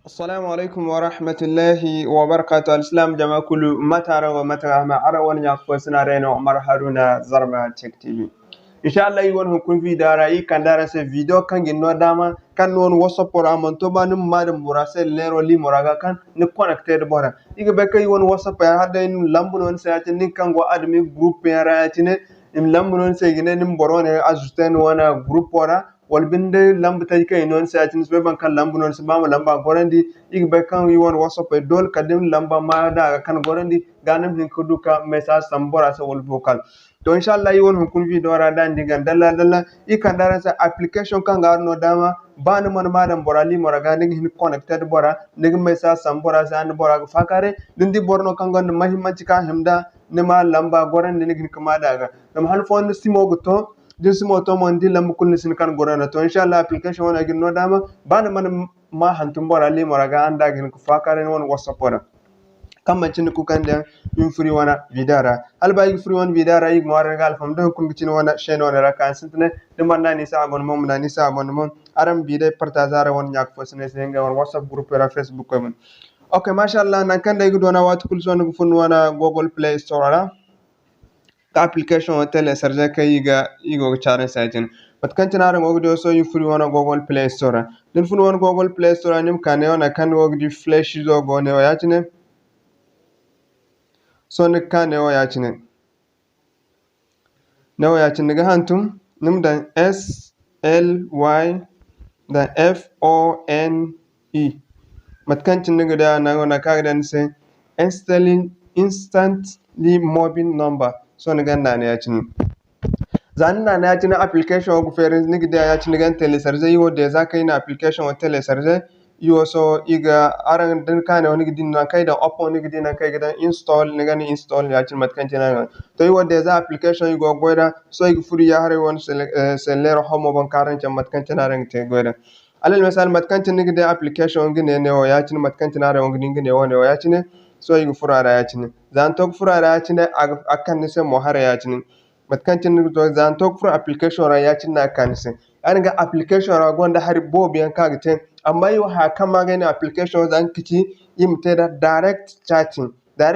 السلام عليكم ورحمة الله وبركاته. الإسلام جماعة كل متى ومتى ما أروان يقف سنارين وعمر هارونا زرما تك تي في. إن شاء الله يوان هكون في دارا كان دارا سي فيديو كان جنوا داما كان نون وصف برا من توبا نم مادم براسل ليرو لي مراغا كان نكونكتد برا إيجا بكا يوان وصف يا هذا إن لامبون سياتين نكان وادمي جروب يا راتين إن لامبون سيجنن نمبرون أجتن وانا جروب برا walbinde lambu tay kay non sa tin be ban kan lambu non sama lamba gorandi igbe kan wi won whatsapp e dol kadim lamba ma da kan gorandi ganam hin ko duka message sambora sa wol vocal to inshallah yi won kun video ra da ndiga dalla i kan dara sa application kan gar no dama ban man madam borali moraga ngi hin connected bora ngi message sambora sa an bora fakare dindi borno kan gon mahimmanci ka himda nima lamba gorandi ngi kuma daga dum han fon simo goto jinsi moto mon di lam kulli sin kan gorana to inshallah application wona gin no dama bana man ma hantum bora li moraga anda gin ko fakare won whatsapp wona kam cin ku kan da in free wona vidara alba yi free won vidara yi mo gal fam do kun cin wona chaîne wona ra kan sintne de man nani sa abon mom nani sa abon mom aram bi de partager won nyak fo sene senga won whatsapp group ra facebook ko mon okay mashallah nan kan day gudona wat kul son ko fun wona google play store la ka application o télécharger ka igo charen sajin pat kan tinara ngogdo so yu free wona google play store din fun wona google play store nim kan yona kan wogdi flash zo go ne wayatine so ne kan ne wayatine ne wayatine ga hantum nim dan s l y dan f o n e mat kan tin ga da na wona ka dan se instantly mobile number so ne ganna ne yacin zanna na yacin application go fere ni gida yacin gan télécharger yo de za kai na application o télécharger yo so iga aran din kana woni gidin na kai da open ni gidin na kai gidan install ni gan install yacin mat kan tin to yo de za application go goida so iga furi ya hare won selero homo ban karan can mat kan tin aran te goida alal misal mat kan tin ni gida application gine ne o yacin mat kan tin aran gidin gine woni o yacin so iga furara yacin zan tok furara yacin akan ni se mo hare yacin matkancin to zan tok fur application ra yacin na kan se an ga application ra gonda har bobi an ka gite amma yo ha kan magani application zan kici imte da direct chatting da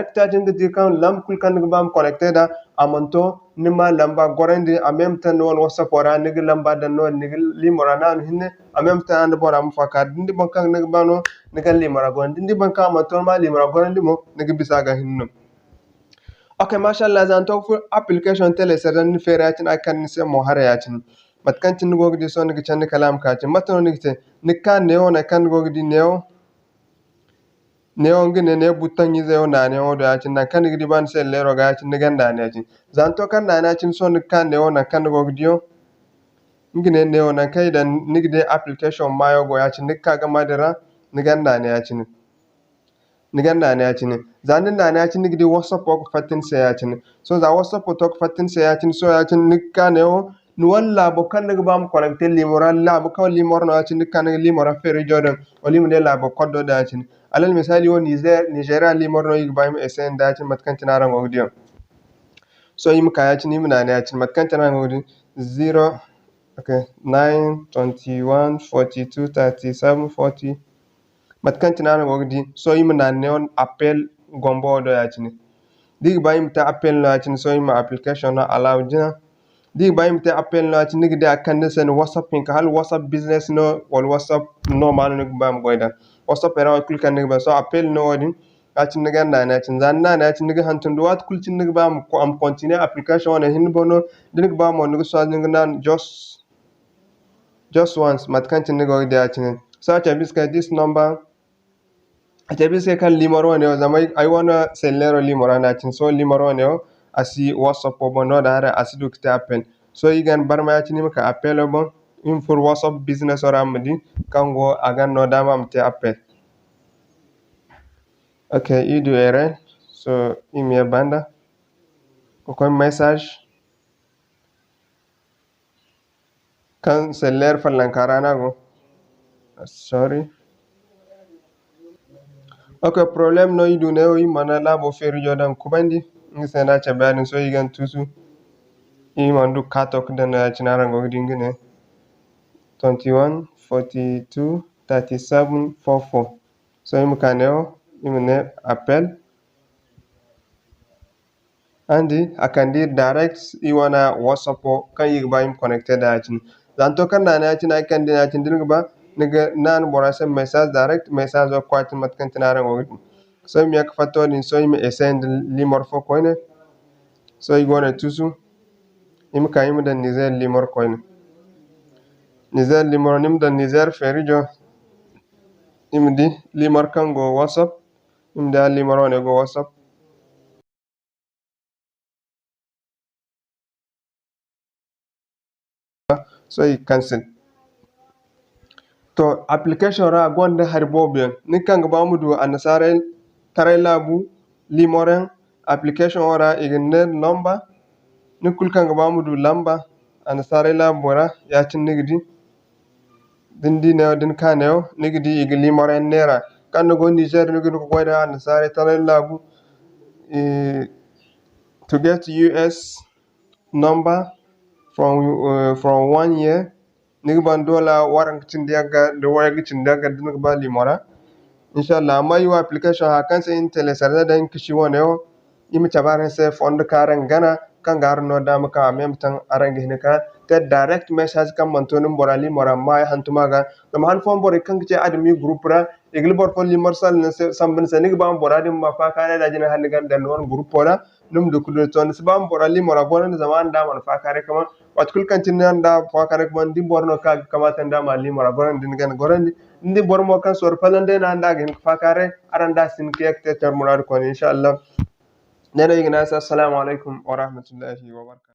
kan lam kul kan ga bam connected da amanto nima lamba gorandi en même temps non whatsapp ora ni lamba dan non ni limora nan hinne en même temps and bora mu faka dindi ban kan ni bano ni kan limora gondi dindi ban kan amanto ma limora gorandi mo ni bisaga hinno okay mashallah zan tok fu application télécharger ni feratin akan ni se mo harayatin matkan tin gogdi so ni chan kalam ka tin matno ni te ni kan neo na kan gogdi neo ngine ne butan yi zeo na ne odo yatin na kan gidi ban se lero ga yatin ni ganda ne yatin zan to kan na yatin so ni kan neo na kan gogdi yo ngine neo na kai dan ni gidi application mayo go yatin ni kaga madara ni ganda ne yatin ni ganda ne yatin zanin na yatin ni gidi whatsapp ko fatin se yatin so za whatsapp to fatin se yatin so yatin ni kan neo ni walla bo kan daga bam connecté limoral la bo kan limor no yatin ni kan limora fere jordan o limde la bo koddo da yatin alal misali won nigeria limor no yigba mi esen da yatin matkan tinara ngogdi so yim ka yatin yim na yatin matkan tinara ngogdi 0 okay 9 21 42 37 40 matkan tinara ngogdi so yim na ne on appel gombo do yatin dig bayim ta appel no yatin so yim application no allow jina dig bayim ta appel no yatin nigi da kan sen whatsapp pin ka hal whatsapp business no wal whatsapp no man no bam goida whatsapp era kul kan nigi ba so appel no wadin yatin nigi na yatin zanna na yatin nigi hantun do wat kul tin nigi bam ko am continue application wona hin bono dig bam mo nigi so nigi nan just once matkan tin nigi goida yatin so ta biska this number atabi sai kan limoro ne o zamai ai wana sellero limoro na tin so limoro ne o asi whatsapp o bono da hara asi dukta appel so igan barma ya tini maka appel o bon in for whatsapp business or amdi kango agan no dama mte appel okay idu ere so imi banda ko message kan seller fallan karana go sorry okay problem no idu ne o imana labo feri jodan kubandi ngi sena chabani so igan tusu imandu katok dana chinara ngogdi ngine 21 42 37 44 so imkaneo imne appel andi akandir direct iwana whatsapp kan yigba im connected atin zanto kan na atin ay kan din atin dirgba niga nan borase message direct message o kwatin matkan tinara ngogit so mi yak fatto din so mi send limor fo koine so igona tusu imka imda niger limor koine niger limor nimda niger ferijo imdi limor kango whatsapp imda limor one go whatsapp so I cancel to application ra gonda har bobiyan ni kanga bamudu anasare tarai labu limoren application ora igne number ni kul kanga bamudu lamba anasare labu ra ya cin nigdi dindi ne din kaneo nigdi igi limoren nera kan go niger nigdi ko koyda anasare tarai labu to get us number from 1 year nigban dola waran cindiaga de wayagi cindiaga dinigba limora inshallah amma yu application ha kan sai telesarda dan kishi woneo imi tabaran se fond karan gana kan gar no dama ka mem tan arangi hinka te direct message kan mantonum borali mora mai hantumaga dum han fon bori kan ce admi group ra igli bor fon limor sal ne sambin se nigba boradi ma fa kare da jina haligan dan won group ora num du kudo ton sbam borali mora bonan zaman da man fa kare kama watkul kan tin da fa kare kuma ndi borno ka kama tan da mali mora bonan din gan gorandi ndi bormo kan sor palande na anda gen fakare aranda sin kek te termurar kon inshallah nena igna assalamu alaikum wa rahmatullahi wa barakatuh